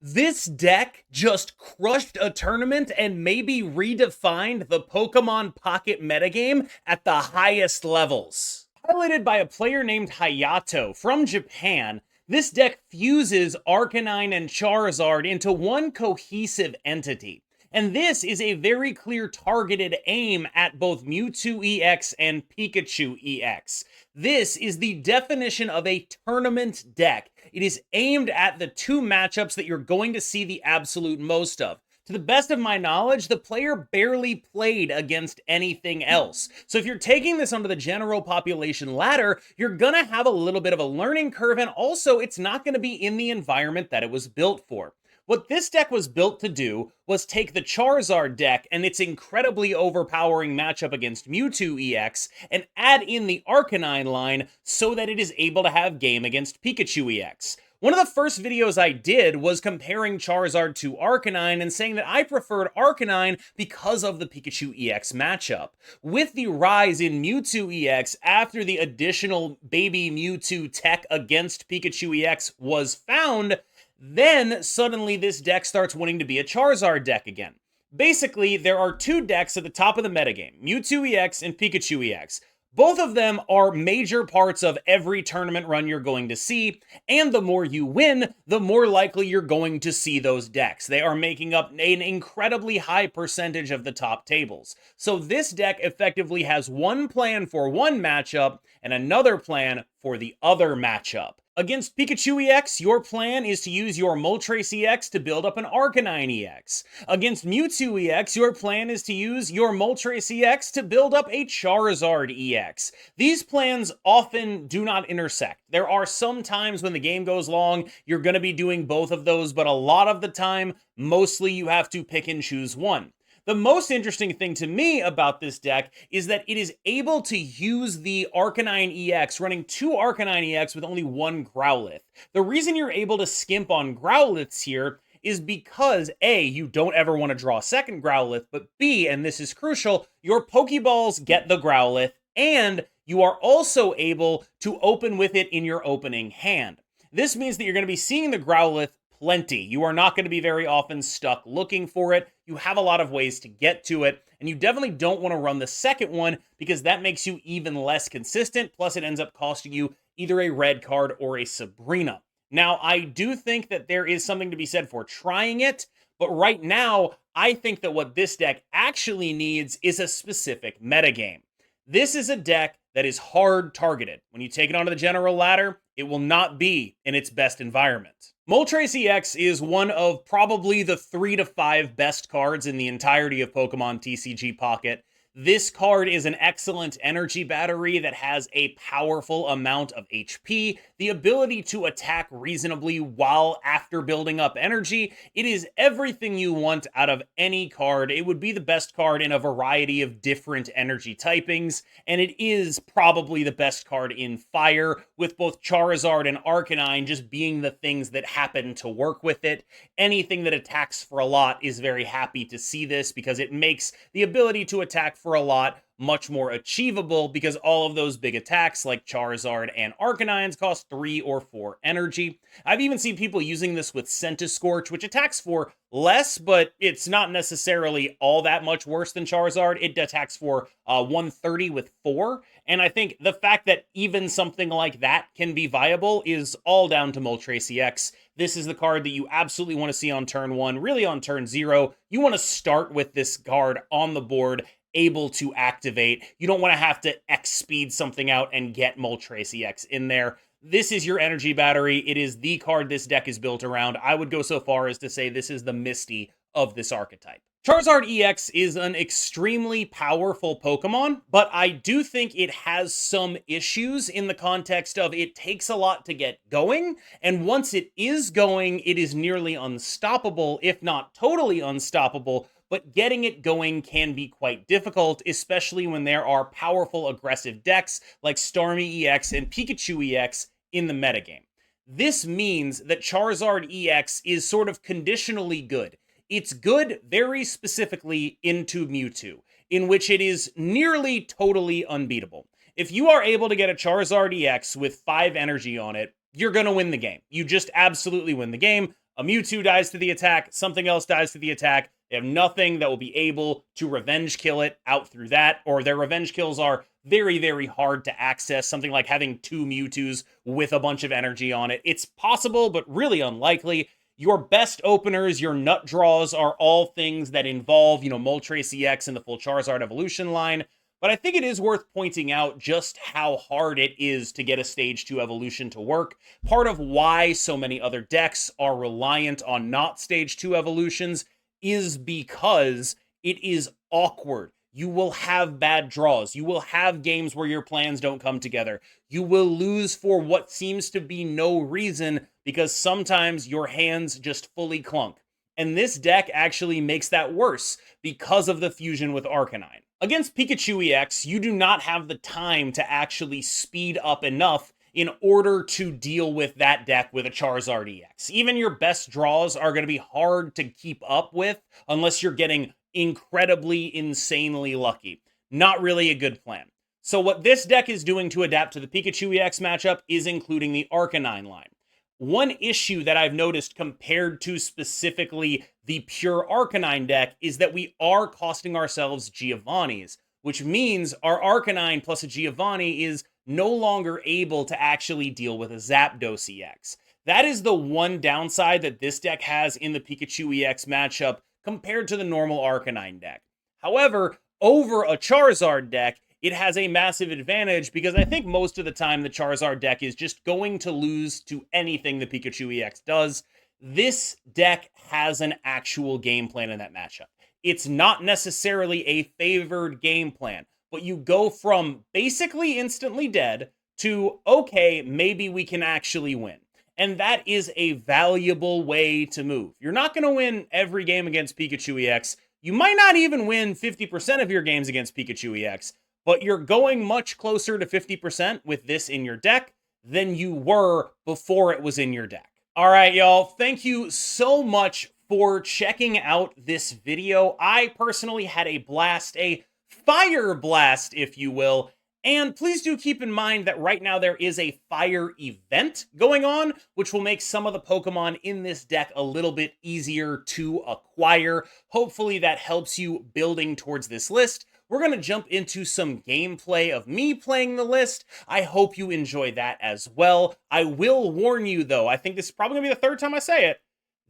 This deck just crushed a tournament and maybe redefined the Pokemon Pocket metagame at the highest levels. Highlighted by a player named Hayato from Japan, this deck fuses Arcanine and Charizard into one cohesive entity. And this is a very clear targeted aim at both Mewtwo EX and Pikachu EX. This is the definition of a tournament deck. It is aimed at the two matchups that you're going to see the absolute most of. To the best of my knowledge, the player barely played against anything else. So if you're taking this onto the general population ladder, you're gonna have a little bit of a learning curve, and also it's not gonna be in the environment that it was built for. What this deck was built to do was take the Charizard deck and its incredibly overpowering matchup against Mewtwo EX and add in the Arcanine line so that it is able to have game against Pikachu EX. One of the first videos I did was comparing Charizard to Arcanine and saying that I preferred Arcanine because of the Pikachu EX matchup. With the rise in Mewtwo EX after the additional baby Mewtwo tech against Pikachu EX was found, then suddenly this deck starts wanting to be a Charizard deck again. Basically, there are two decks at the top of the metagame, Mewtwo EX and Pikachu EX. Both of them are major parts of every tournament run you're going to see, and the more you win, the more likely you're going to see those decks. They are making up an incredibly high percentage of the top tables. So this deck effectively has one plan for one matchup and another plan for the other matchup. Against Pikachu EX, your plan is to use your Moltres EX to build up an Arcanine EX. Against Mewtwo EX, your plan is to use your Moltres EX to build up a Charizard EX. These plans often do not intersect. There are some times when the game goes long, you're going to be doing both of those, but a lot of the time, mostly you have to pick and choose one. The most interesting thing to me about this deck is that it is able to use the Arcanine EX, running two Arcanine EX with only one Growlithe. The reason you're able to skimp on Growlithes here is because A, you don't ever want to draw a second Growlithe, but B, and this is crucial, your Pokeballs get the Growlithe, and you are also able to open with it in your opening hand. This means that you're going to be seeing the Growlithe plenty. You are not going to be very often stuck looking for it. You have a lot of ways to get to it, and you definitely don't want to run the second one because that makes you even less consistent, plus it ends up costing you either a red card or a Sabrina. Now, I do think that there is something to be said for trying it, but right now, I think that what this deck actually needs is a specific metagame. This is a deck that is hard targeted. When you take it onto the general ladder, it will not be in its best environment. Moltres EX is one of probably the 3 to 5 best cards in the entirety of Pokemon TCG Pocket. This card is an excellent energy battery that has a powerful amount of HP, the ability to attack reasonably while after building up energy. It is everything you want out of any card. It would be the best card in a variety of different energy typings, and it is probably the best card in Fire, with both Charizard and Arcanine just being the things that happen to work with it. Anything that attacks for a lot is very happy to see this because it makes the ability to attack for a lot much more achievable because all of those big attacks like Charizard and Arcanines cost 3 or 4 energy. I've even seen people using this with Scorch, which attacks for less, but it's not necessarily all that much worse than Charizard. It attacks for 130 with 4, and I think the fact that even something like that can be viable is all down to Moltres EX. This is the card that you absolutely want to see on turn 1, really on turn 0. You want to start with this card on the board, able to activate. You don't want to have to X-speed something out and get Moltres EX in there. This is your energy battery. It is the card this deck is built around. I would go so far as to say this is the Misty of this archetype. Charizard EX is an extremely powerful Pokemon, but I do think it has some issues in the context of it takes a lot to get going, and once it is going, it is nearly unstoppable, if not totally unstoppable, but getting it going can be quite difficult, especially when there are powerful aggressive decks like Starmie EX and Pikachu EX in the metagame. This means that Charizard EX is sort of conditionally good. It's good very specifically into Mewtwo, in which it is nearly totally unbeatable. If you are able to get a Charizard EX with 5 energy on it, you're going to win the game. You just absolutely win the game. A Mewtwo dies to the attack, something else dies to the attack. They have nothing that will be able to revenge kill it out through that, or their revenge kills are very, very hard to access. Something like having 2 Mewtwoos with a bunch of energy on it. It's possible, but really unlikely. Your best openers, your nut draws are all things that involve, Moltres EX and the full Charizard evolution line. But I think it is worth pointing out just how hard it is to get a Stage 2 evolution to work. Part of why so many other decks are reliant on not Stage 2 evolutions is because it is awkward. You will have bad draws. You will have games where your plans don't come together. You will lose for what seems to be no reason because sometimes your hands just fully clunk. And this deck actually makes that worse because of the fusion with Arcanine. Against Pikachu EX, you do not have the time to actually speed up enough in order to deal with that deck with a Charizard EX. Even your best draws are going to be hard to keep up with unless you're getting incredibly, insanely lucky. Not really a good plan. So what this deck is doing to adapt to the Pikachu EX matchup is including the Arcanine line. One issue that I've noticed compared to specifically the pure Arcanine deck is that we are costing ourselves Giovanni's, which means our Arcanine plus a Giovanni is no longer able to actually deal with a Zapdos EX. That is the one downside that this deck has in the Pikachu EX matchup compared to the normal Arcanine deck. However, over a Charizard deck, it has a massive advantage because I think most of the time the Charizard deck is just going to lose to anything the Pikachu EX does. This deck has an actual game plan in that matchup. It's not necessarily a favored game plan, but you go from basically instantly dead to, okay, maybe we can actually win. And that is a valuable way to move. You're not going to win every game against Pikachu EX. You might not even win 50% of your games against Pikachu EX, but you're going much closer to 50% with this in your deck than you were before it was in your deck. All right, y'all. Thank you so much for checking out this video. I personally had a blast, a fire blast, if you will. And please do keep in mind that right now there is a fire event going on, which will make some of the Pokemon in this deck a little bit easier to acquire. Hopefully that helps you building towards this list. We're going to jump into some gameplay of me playing the list. I hope you enjoy that as well. I will warn you, though, I think this is probably going to be the third time I say it.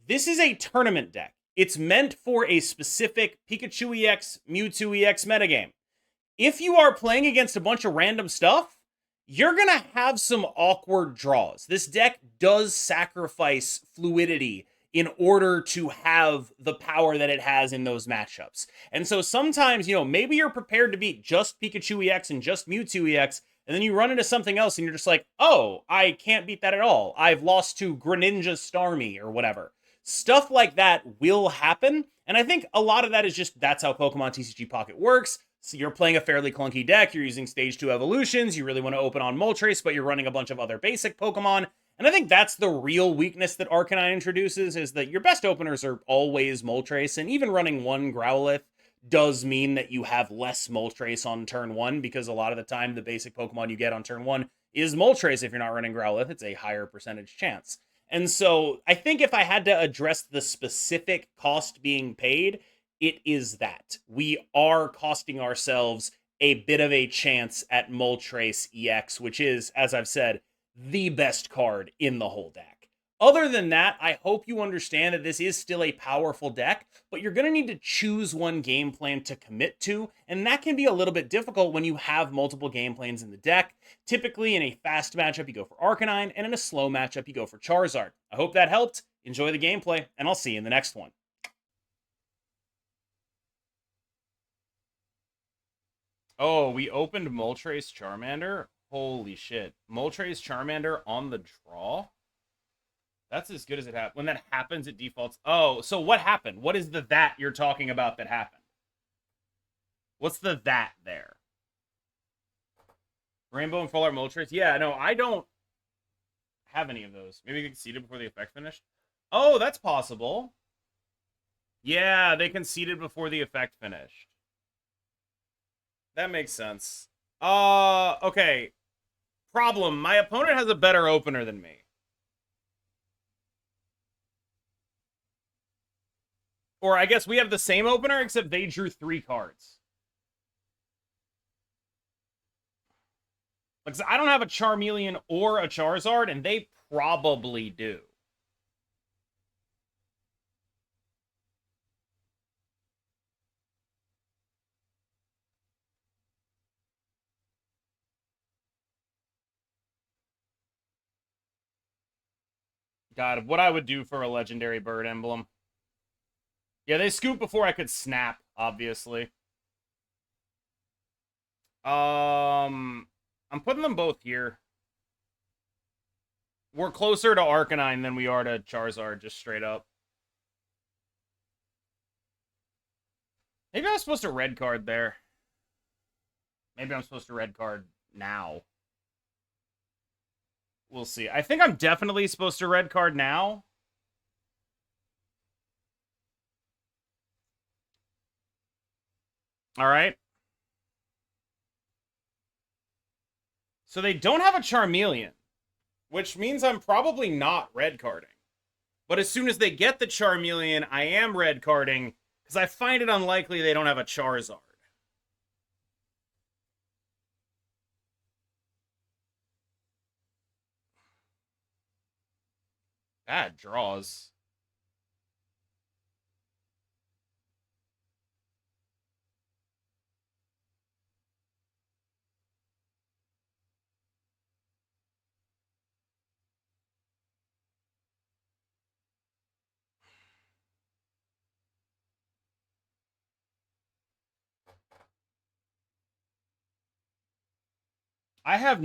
This is a tournament deck. It's meant for a specific Pikachu EX, Mewtwo EX metagame. If you are playing against a bunch of random stuff, you're going to have some awkward draws. This deck does sacrifice fluidity in order to have the power that it has in those matchups. And so sometimes, maybe you're prepared to beat just Pikachu EX and just Mewtwo EX, and then you run into something else and you're just like, oh, I can't beat that at all. I've lost to Greninja Starmie or whatever. Stuff like that will happen, and I think a lot of that is just that's how Pokemon TCG Pocket works. So you're playing a fairly clunky deck, you're using Stage 2 evolutions, you really want to open on Moltres, but you're running a bunch of other basic Pokemon, and I think that's the real weakness that Arcanine introduces, is that your best openers are always Moltres, and even running one Growlithe does mean that you have less Moltres on turn 1, because a lot of the time the basic Pokemon you get on turn 1 is Moltres. If you're not running Growlithe, it's a higher percentage chance. And so I think if I had to address the specific cost being paid, it is that we are costing ourselves a bit of a chance at Moltres EX, which is, as I've said, the best card in the whole deck. Other than that, I hope you understand that this is still a powerful deck, but you're going to need to choose one game plan to commit to, and that can be a little bit difficult when you have multiple game plans in the deck. Typically, in a fast matchup, you go for Arcanine, and in a slow matchup, you go for Charizard. I hope that helped. Enjoy the gameplay, and I'll see you in the next one. Oh, we opened Moltres Charmander? Holy shit. Moltres Charmander on the draw? That's as good as it happens. When that happens, it defaults. Oh, so what happened? What is the that you're talking about that happened? What's the that there? Rainbow and Full Art Moltres? Yeah, no, I don't have any of those. Maybe they conceded before the effect finished? Oh, that's possible. Yeah, they conceded before the effect finished. That makes sense. Okay. Problem. My opponent has a better opener than me. Or I guess we have the same opener, except they drew 3 cards. Like, I don't have a Charmeleon or a Charizard, and they probably do. God, what I would do for a legendary bird emblem. Yeah, they scooped before I could snap, obviously. I'm putting them both here. We're closer to Arcanine than we are to Charizard, just straight up. Maybe I'm supposed to red card there. Maybe I'm supposed to red card now. We'll see. I think I'm definitely supposed to red card now. All right. So they don't have a Charmeleon, which means I'm probably not red carding. But as soon as they get the Charmeleon, I am red carding because I find it unlikely they don't have a Charizard. Bad draws. I have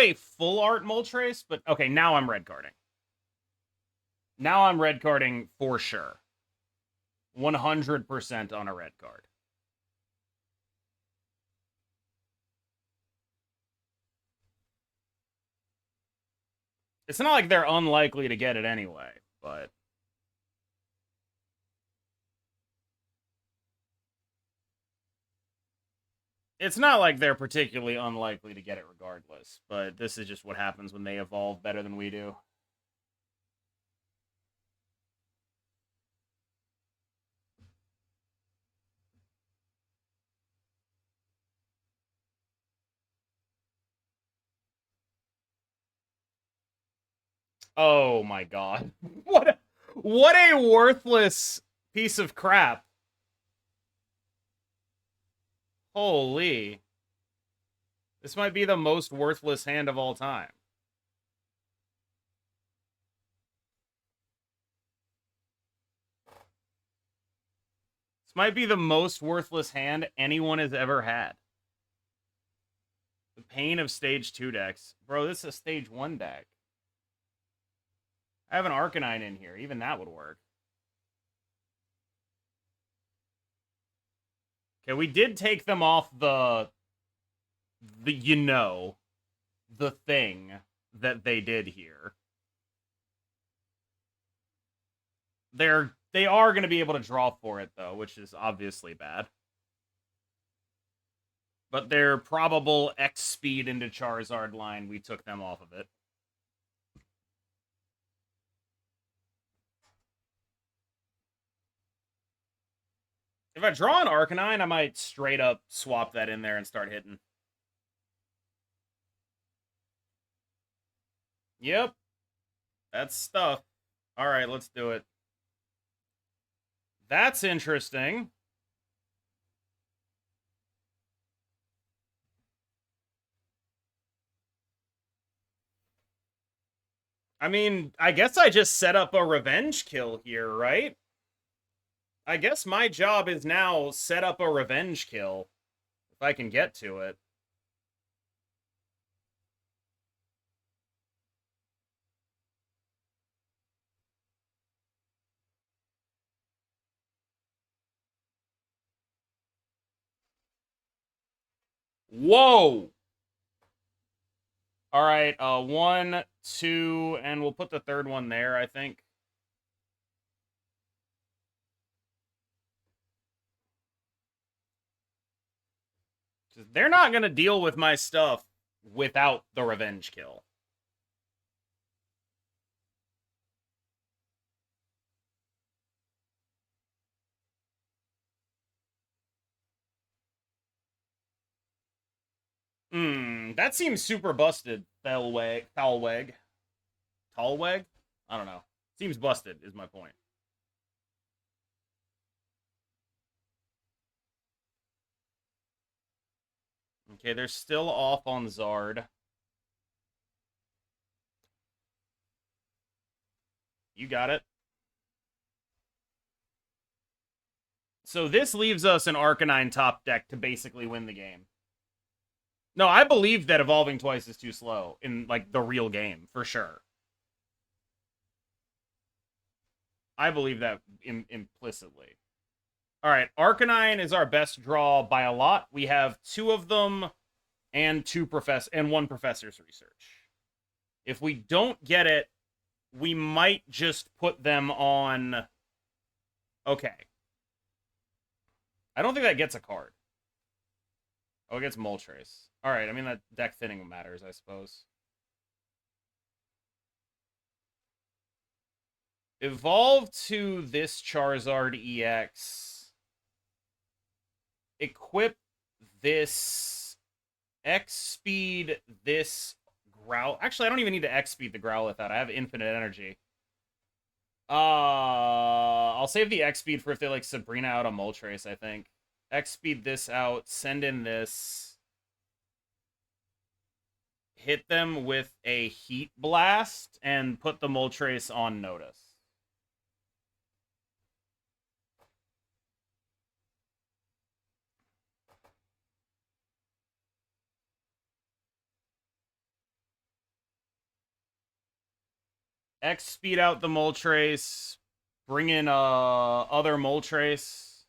a full art Moltres, but okay, now I'm red carding. Now I'm red carding for sure. 100% on a red card. It's not like they're unlikely to get it anyway, but... It's not like they're particularly unlikely to get it regardless, but this is just what happens when they evolve better than we do. Oh my god. What a worthless piece of crap. Holy. This might be the most worthless hand of all time. This might be the most worthless hand anyone has ever had. The pain of stage 2 decks. Bro, this is a stage 1 deck. I have an Arcanine in here. Even that would work. Okay, we did take them off the the thing that they did here. They are going to be able to draw for it, though, which is obviously bad. But their probable X speed into Charizard line, we took them off of it. If I draw an Arcanine, I might straight up swap that in there and start hitting. Yep. That's stuff. Alright, let's do it. That's interesting. I mean, I guess I just set up a revenge kill here, right? I guess my job is now set up a revenge kill. If I can get to it. Whoa! Alright, 1, 2, and we'll put the third one there, I think. They're not going to deal with my stuff without the revenge kill. That seems super busted, Thalweg. Thalweg? Talweg? I don't know. Seems busted, is my point. Okay, they're still off on Zard. You got it. So this leaves us an Arcanine top deck to basically win the game. No, I believe that evolving twice is too slow in, like, the real game, for sure. I believe that implicitly. All right, Arcanine is our best draw by a lot. We have 2 of them and 1 Professor's Research. If we don't get it, we might just put them on... Okay. I don't think that gets a card. Oh, it gets Moltres. All right, I mean, that deck thinning matters, I suppose. Evolve to this Charizard EX. Equip this X speed this Growl. Actually, I don't even need to X speed the Growlithe that. I have infinite energy. I'll save the X speed for if they like Sabrina out a Moltres, I think. X speed this out, send in this. Hit them with a Heat Blast and put the Moltres on notice. X speed out the Moltres. Bring in other Moltres.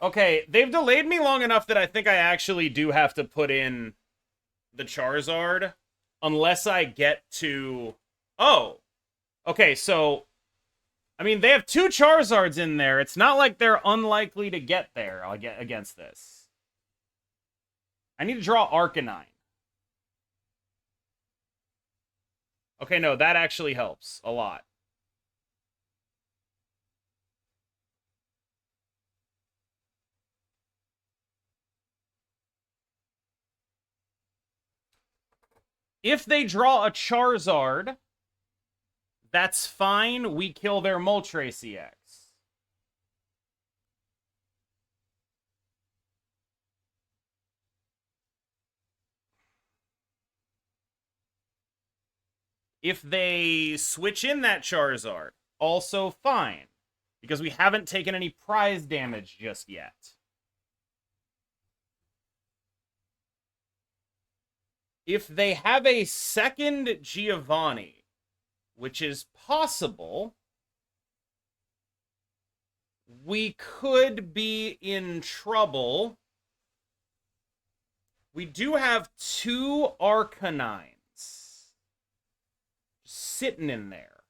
Okay, they've delayed me long enough that I think I actually do have to put in the Charizard. Unless I get to... Oh! Okay, so... I mean, they have 2 Charizards in there. It's not like they're unlikely to get there against this. I need to draw Arcanine. Okay, no, that actually helps a lot. If they draw a Charizard, that's fine. We kill their Moltres EX. If they switch in that Charizard, also fine. Because we haven't taken any prize damage just yet. If they have a second Giovanni, which is possible, we could be in trouble. We do have 2 Arcanines sitting in there,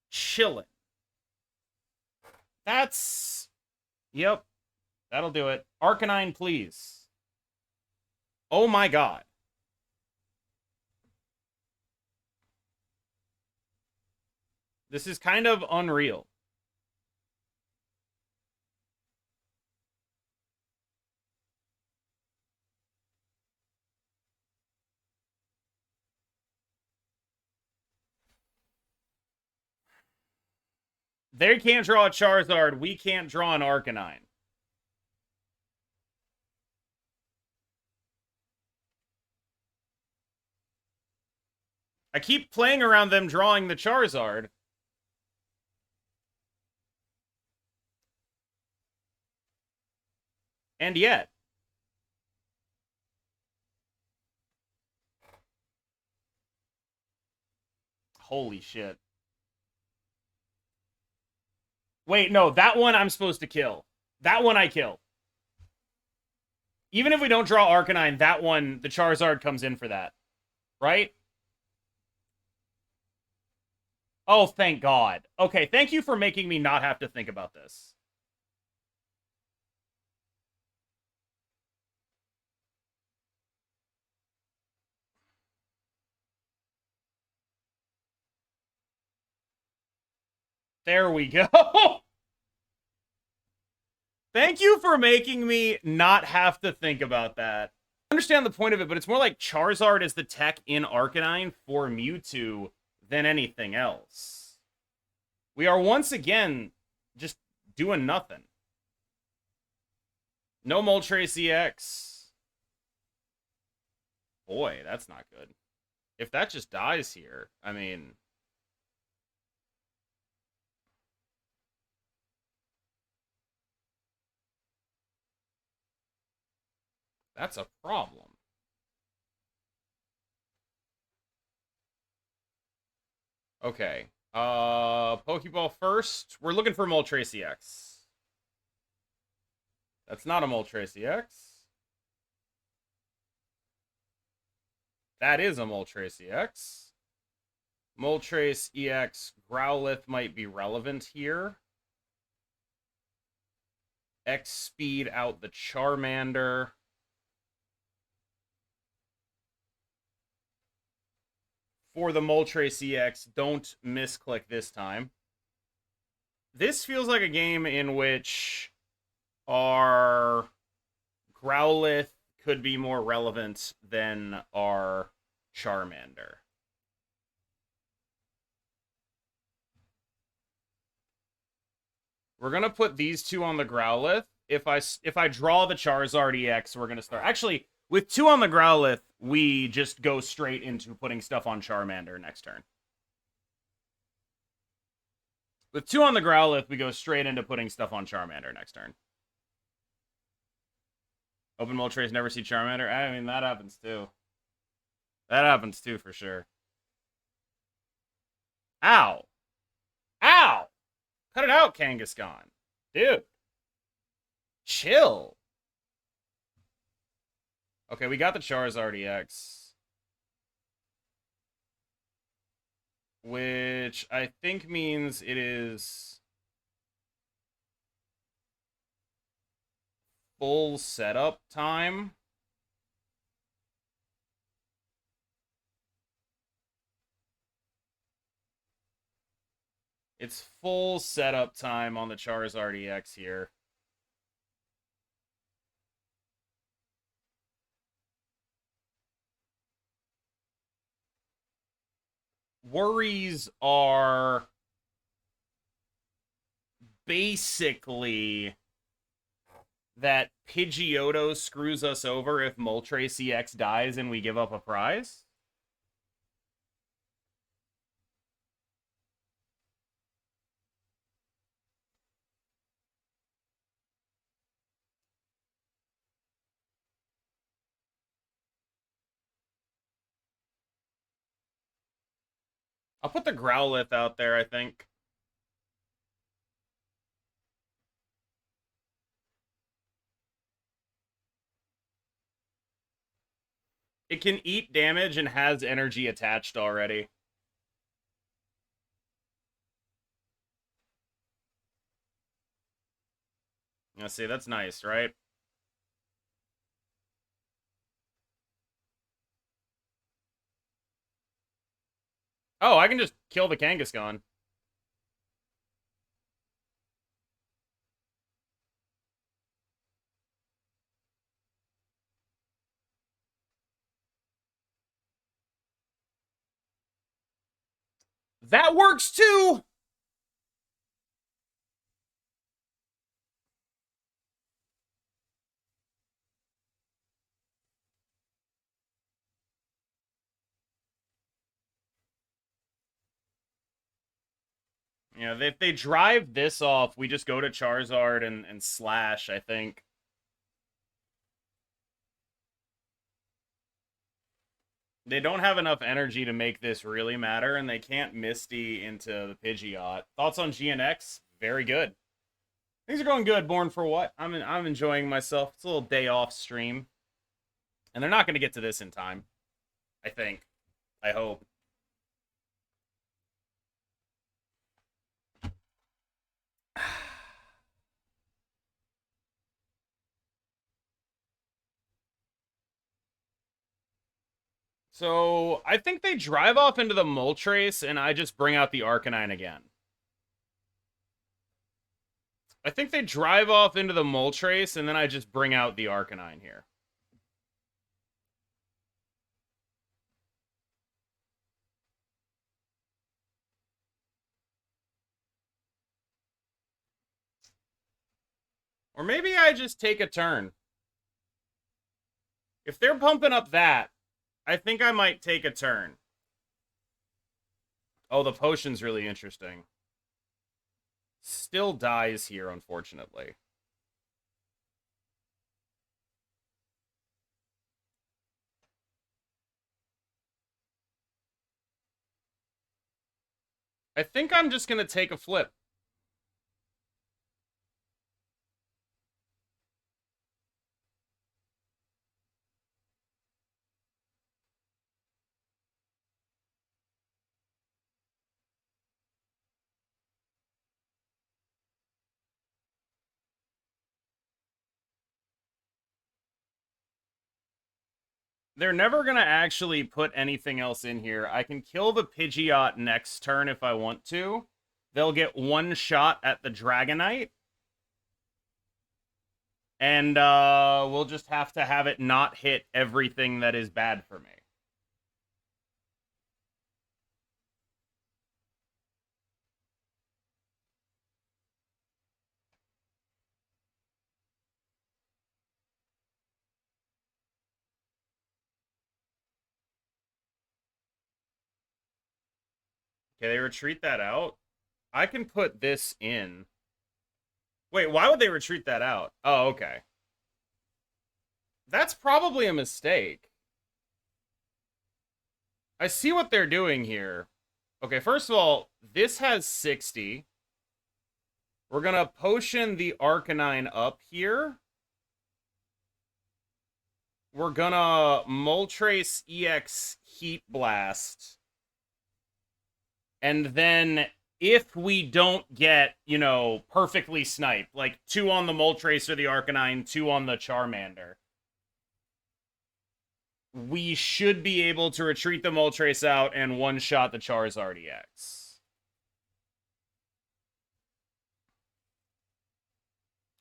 chilling. That's... Yep, that'll do it. Arcanine, please. Oh my god. This is kind of unreal. They can't draw a Charizard. We can't draw an Arcanine. I keep playing around them drawing the Charizard. And yet. Holy shit. Wait, no, that one I'm supposed to kill. That one I kill. Even if we don't draw Arcanine, that one, the Charizard comes in for that. Right? Oh, thank God. Okay, thank you for making me not have to think about this. There we go. Thank you for making me not have to think about that. understand the point of it, but it's more like Charizard is the tech in Arcanine for Mewtwo than anything else. We are once again just doing nothing. No Moltres EX. Boy, that's not good. If that just dies here, I mean... that's a problem. Okay. Pokeball first. We're looking for Moltres EX. That's not a Moltres EX. That is a Moltres EX. Moltres EX Growlithe might be relevant here. X speed out the Charmander. For the Moltres EX, don't misclick this time. This feels like a game in which our Growlithe could be more relevant than our Charmander. We're gonna put these two on the Growlithe. If I draw the Charizard EX, we're gonna start. Actually, with two on the Growlithe, we just go straight into putting stuff on Charmander next turn. With two on the Growlithe, we go straight into putting stuff on Charmander next turn. Open Moltres, never see Charmander. I mean, that happens too. That happens too, for sure. Ow. Ow! Cut it out, Kangaskhan. Dude. Chill. Okay, we got the Charizard EX. Which I think means it is full setup time. It's full setup time on the Charizard EX here. Worries are basically that Pidgeotto screws us over if Moltres EX dies and we give up a prize. I'll put the Growlithe out there, I think. It can eat damage and has energy attached already. Yeah, see, that's nice, right? Oh, I can just kill the Kangaskhan. That works too! Yeah, if they drive this off, we just go to Charizard and slash, I think. They don't have enough energy to make this really matter, and they can't Misty into the Pidgeot. Thoughts on GNX? Very good. Things are going good, Born for What? I'm enjoying myself. It's a little day off stream. And they're not going to get to this in time. I think. I hope. So, I think they drive off into the Moltres, and I just bring out the Arcanine again. I think they drive off into the Moltres, and then I just bring out the Arcanine here. Or maybe I just take a turn. If they're pumping up that, I think I might take a turn. Oh, the potion's really interesting. Still dies here, unfortunately. I think I'm just going to take a flip. They're never going to actually put anything else in here. I can kill the Pidgeot next turn if I want to. They'll get one shot at the Dragonite. And we'll just have to have it not hit everything that is bad for me. Okay, they retreat that out. I can put this in. Wait, why would they retreat that out? Oh, okay. That's probably a mistake. I see what they're doing here. Okay, first of all, this has 60. We're going to potion the Arcanine up here. We're going to Moltres EX Heat Blast. And then if we don't get, you know, perfectly sniped, like 2 on the Moltres or the Arcanine, 2 on the Charmander, we should be able to retreat the Moltres out and one-shot the Charizard EX.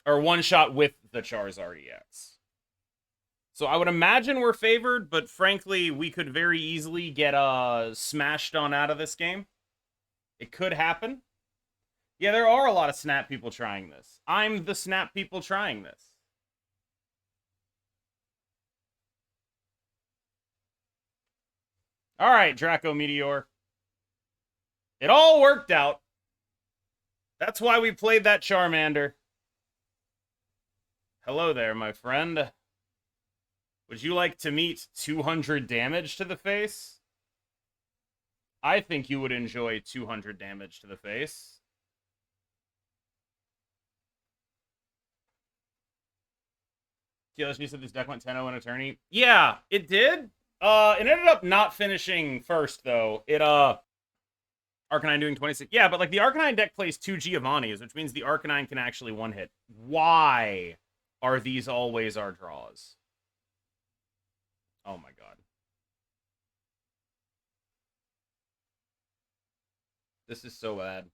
Or one-shot with the Charizard EX. So I would imagine we're favored, but frankly, we could very easily get smashed on out of this game. It could happen. Yeah, there are a lot of Snap people trying this. I'm the Snap people trying this. All right, Draco Meteor. It all worked out. That's why we played that Charmander. Hello there, my friend. Would you like to meet 200 damage to the face? I think you would enjoy 200 damage to the face. TLSG said this deck went 10-0 in Attorney. Yeah, it did. It ended up not finishing first, though. Arcanine doing 26. Yeah, but, like, the Arcanine deck plays 2 Giovannis, which means the Arcanine can actually one-hit. Why are these always our draws? Oh, my God. This is so bad.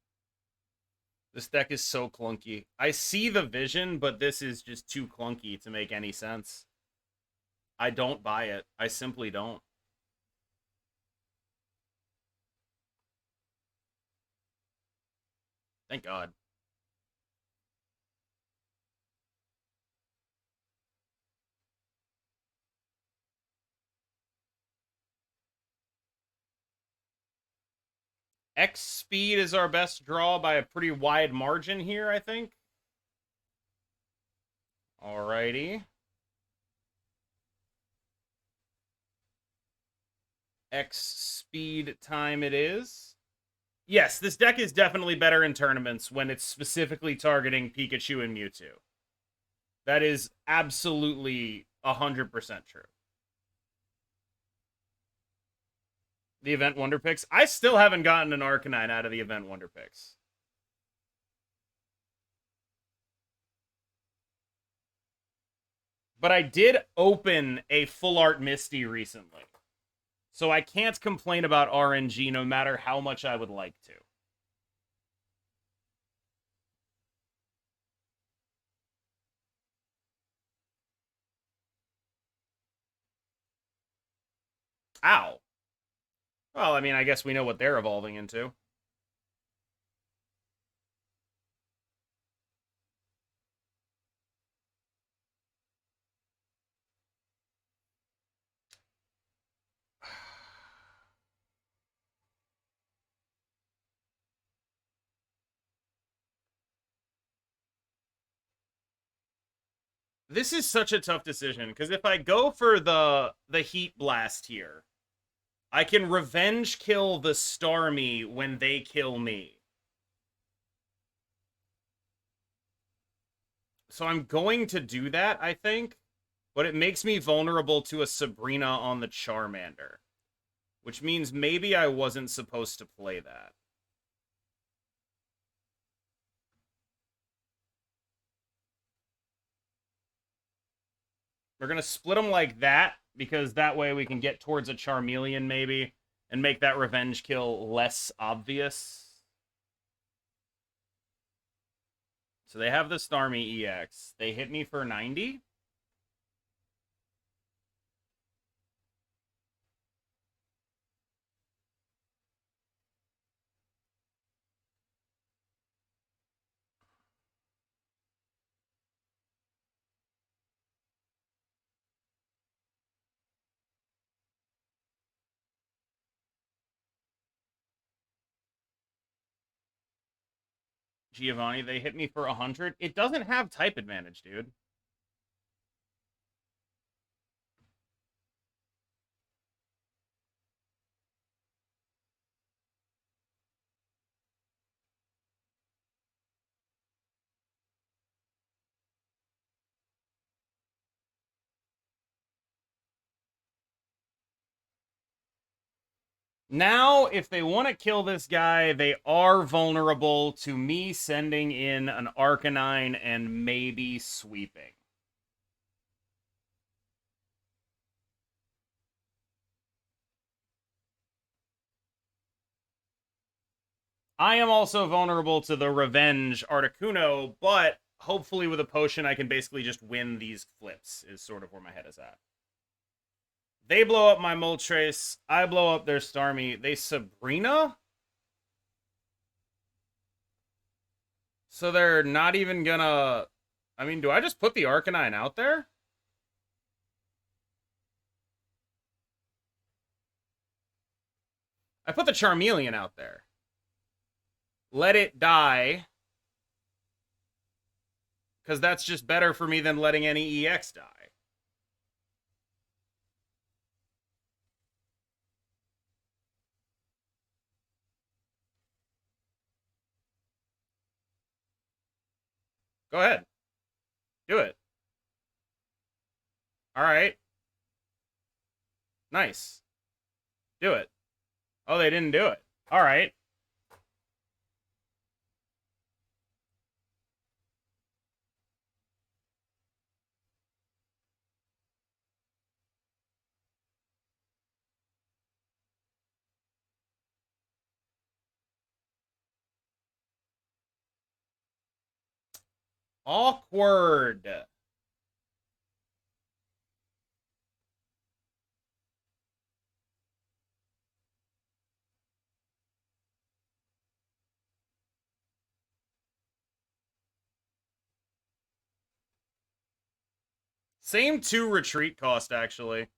This deck is so clunky. I see the vision, but this is just too clunky to make any sense. I don't buy it. I simply don't. Thank God. X speed is our best draw by a pretty wide margin here, I think. Alrighty. X speed time it is. Yes, this deck is definitely better in tournaments when it's specifically targeting Pikachu and Mewtwo. That is absolutely 100% true. The Event Wonder Picks. I still haven't gotten an Arcanine out of the Event Wonder Picks. But I did open a Full Art Misty recently. So I can't complain about RNG no matter how much I would like to. Ow. Well, I mean, I guess we know what they're evolving into. This is such a tough decision, because if I go for the Heat Blast here, I can revenge kill the Starmie when they kill me. So I'm going to do that, I think. But it makes me vulnerable to a Sabrina on the Charmander. Which means maybe I wasn't supposed to play that. We're going to split them like that, because that way we can get towards a Charmeleon, maybe, and make that revenge kill less obvious. So they have the Starmie EX. They hit me for 90. Giovanni, they hit me for 100. It doesn't have type advantage, dude. Now, if they want to kill this guy, they are vulnerable to me sending in an Arcanine and maybe sweeping. I am also vulnerable to the Revenge Articuno, but hopefully with a potion I can basically just win these flips, is sort of where my head is at. They blow up my Moltres. I blow up their Starmie. They Sabrina? So they're not even gonna... I mean, do I just put the Arcanine out there? I put the Charmeleon out there. Let it die. Because that's just better for me than letting any EX die. Go ahead. Do it. Alright. Nice. Do it. Oh, they didn't do it. Alright. Awkward. Same 2 retreat cost, actually.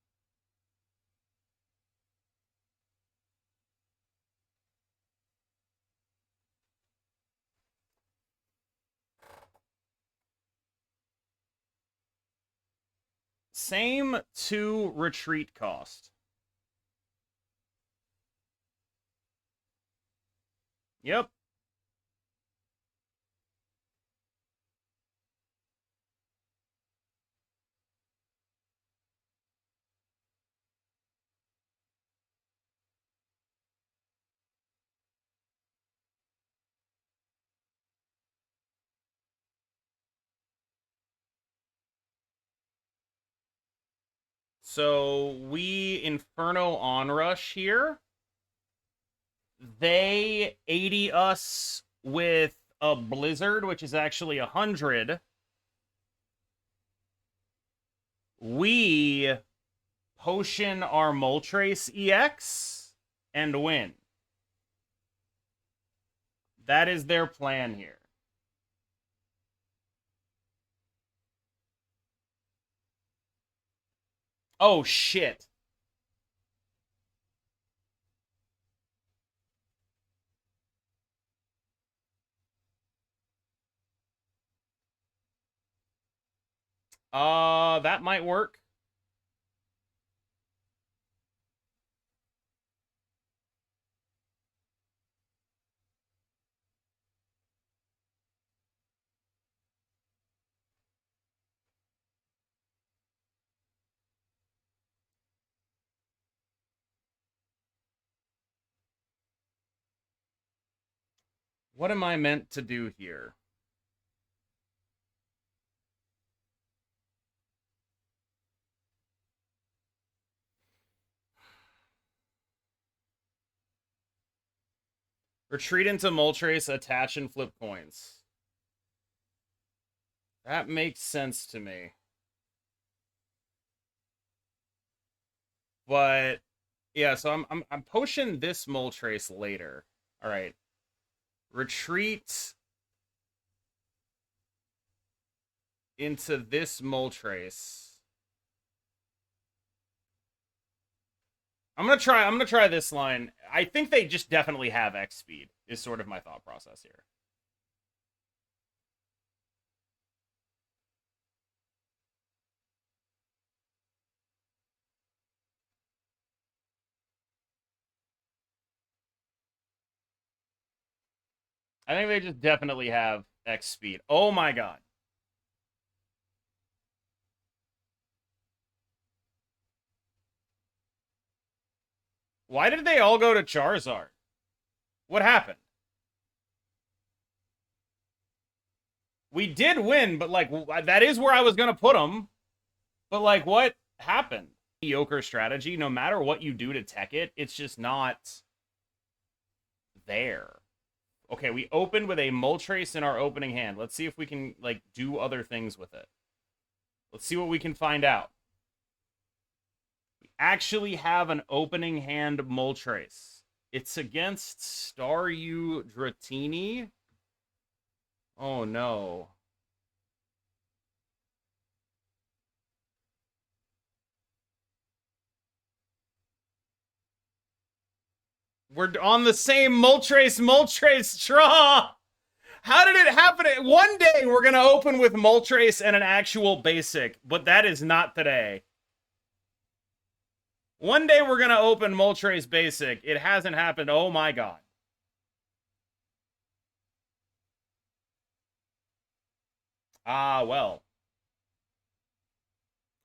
Same 2 retreat cost. Yep. So we Inferno Onrush here. They 80 us with a Blizzard, which is actually 100. We potion our Moltres EX and win. That is their plan here. Oh, shit. That might work. What am I meant to do here? Retreat into Moltres, attach and flip coins. That makes sense to me. But yeah, so I'm potion this Moltres later. All right. Retreat into this Moltres. I'm gonna try this line. I think they just definitely have X speed, is sort of my thought process here. I think they just definitely have X speed. Oh my god. Why did they all go to Charizard? What happened? We did win, but like that is where I was gonna put them. But like, what happened? Mediocre strategy. No matter what you do to tech it, it's just not there. Okay, we opened with a Moltres in our opening hand. Let's see if we can like do other things with it. Let's see what we can find out. We actually have an opening hand Moltres. It's against Staryu Dratini. Oh no. We're on the same Moltres straw. How did it happen? One day we're going to open with Moltres and an actual basic, but that is not today. One day we're going to open Moltres basic. It hasn't happened. Oh my god. Ah, well.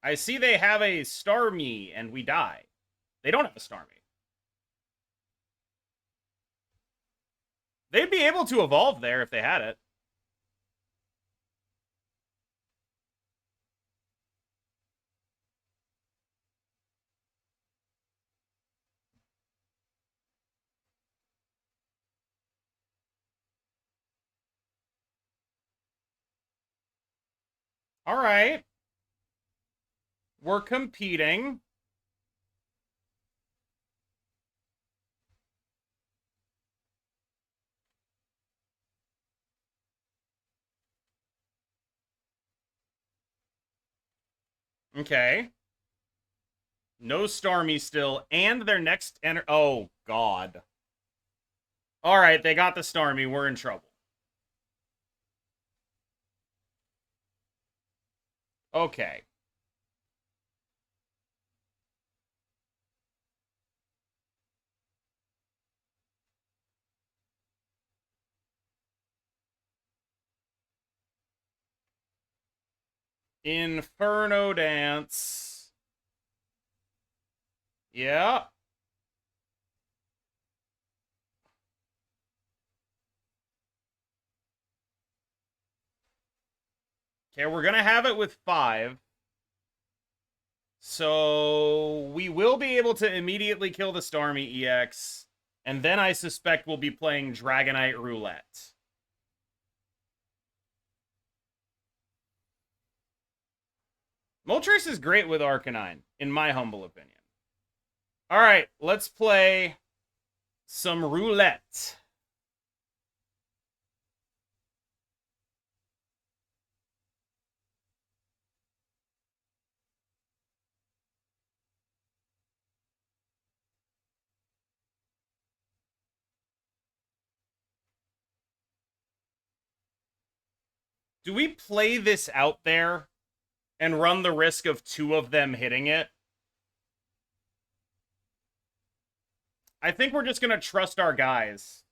I see they have a Starmie and we die. They don't have a Starmie. They'd be able to evolve there if they had it. All right. We're competing. Okay. No Starmie still. And their next... Oh, God. All right, they got the Starmie. We're in trouble. Okay. Inferno Dance. Yeah. Okay, we're going to have it with 5. So we will be able to immediately kill the Starmie EX. And then I suspect we'll be playing Dragonite Roulette. Moltres is great with Arcanine, in my humble opinion. All right, let's play some roulette. Do we play this out there? and run the risk of 2 of them hitting it. I think we're just going to trust our guys.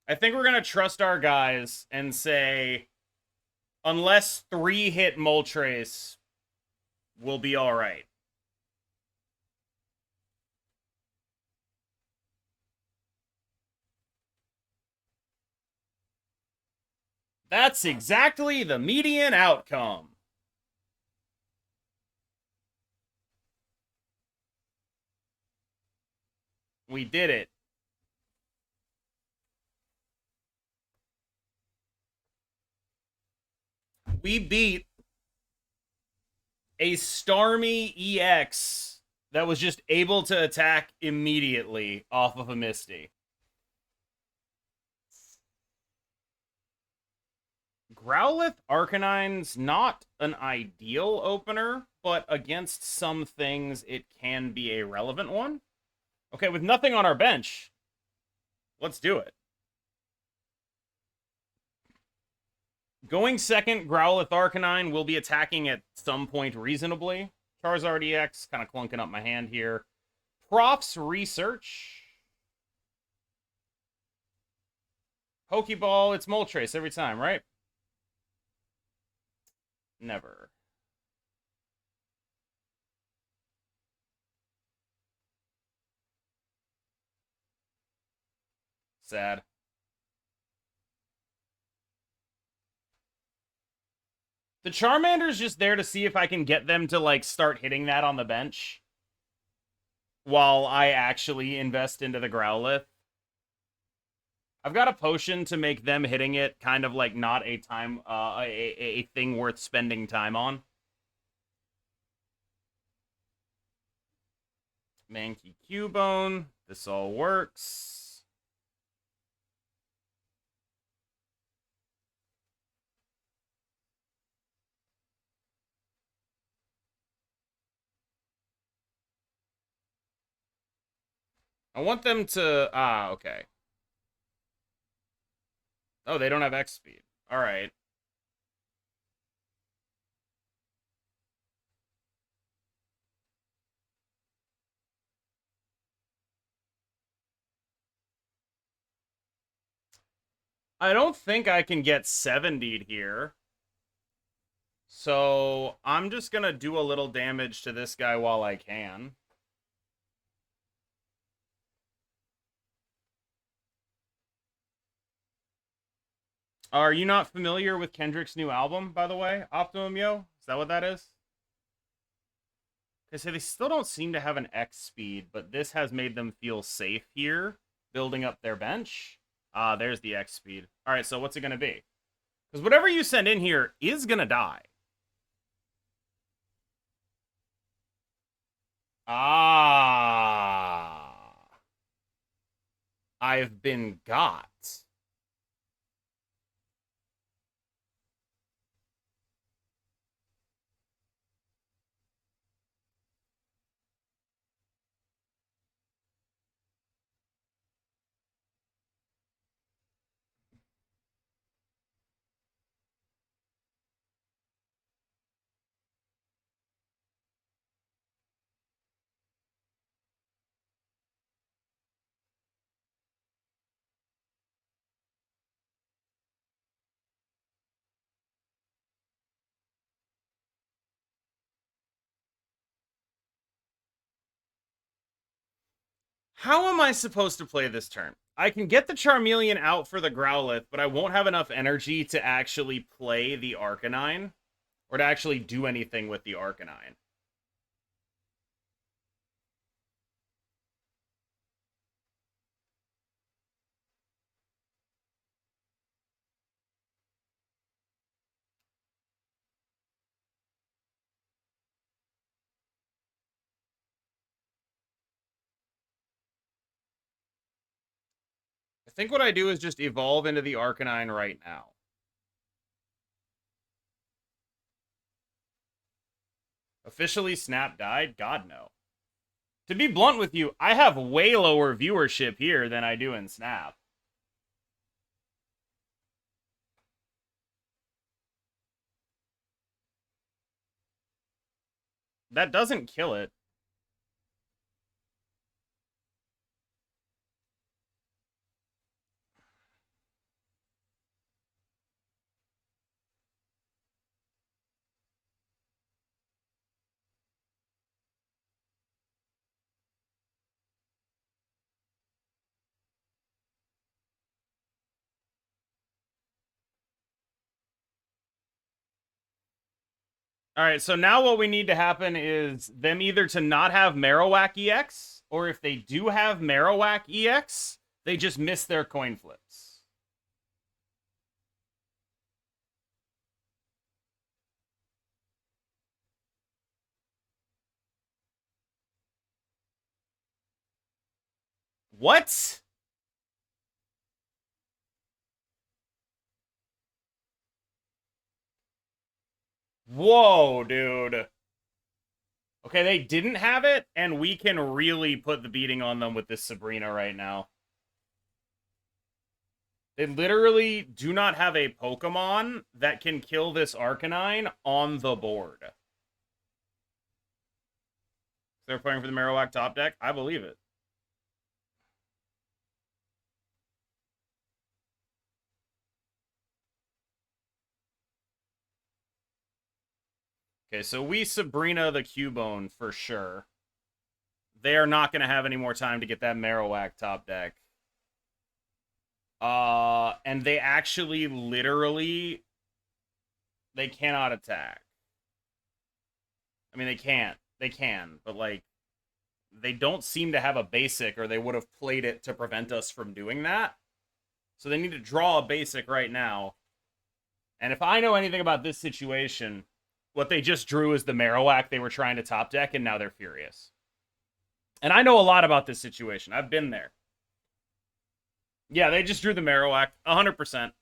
I think we're going to trust our guys and say, unless 3 hit Moltres, we'll be all right. That's exactly the median outcome. We did it. We beat a Starmie EX that was just able to attack immediately off of a Misty. Growlithe Arcanine's not an ideal opener, but against some things it can be a relevant one. Okay, with nothing on our bench, let's do it. Going second, Growlithe Arcanine will be attacking at some point reasonably. Charizard EX, kind of clunking up my hand here. Prof's Research. Pokeball, it's Moltres every time, right? Never. Sad. The Charmander's just there to see if I can get them to, like, start hitting that on the bench while I actually invest into the Growlithe. I've got a potion to make them hitting it kind of like not a time, a thing worth spending time on. Mankey Cubone. This all works. I want them to... okay. Oh, they don't have X speed. All right. I don't think I can get 70'd here. So I'm just going to do a little damage to this guy while I can. Are you not familiar with Kendrick's new album, by the way? Optimum Yo? Is that what that is? Okay, so they still don't seem to have an X speed, but this has made them feel safe here, building up their bench. There's the X speed. All right, so what's it going to be? Because whatever you send in here is going to die. I've been got. How am I supposed to play this turn? I can get the Charmeleon out for the Growlithe, but I won't have enough energy to actually play the Arcanine, or to actually do anything with the Arcanine. I think what I do is just evolve into the Arcanine right now. Officially Snap died? God, no. To be blunt with you, I have way lower viewership here than I do in Snap. That doesn't kill it. All right, so now what we need to happen is them either to not have Marowak EX, or if they do have Marowak EX, they just miss their coin flips. What? Whoa, dude. Okay, they didn't have it, and we can really put the beating on them with this Sabrina right now. They literally do not have a Pokemon that can kill this Arcanine on the board. They're playing for the Marowak top deck? I believe it. Okay, so we Sabrina the Cubone for sure. They are not going to have any more time to get that Marowak top deck. And they actually literally they cannot attack. I mean, they can't. They can, but like they don't seem to have a basic, or they would have played it to prevent us from doing that. So they need to draw a basic right now. And if I know anything about this situation, what they just drew is the Marowak they were trying to top deck, and now they're furious. And I know a lot about this situation. I've been there. Yeah, they just drew the Marowak, 100%.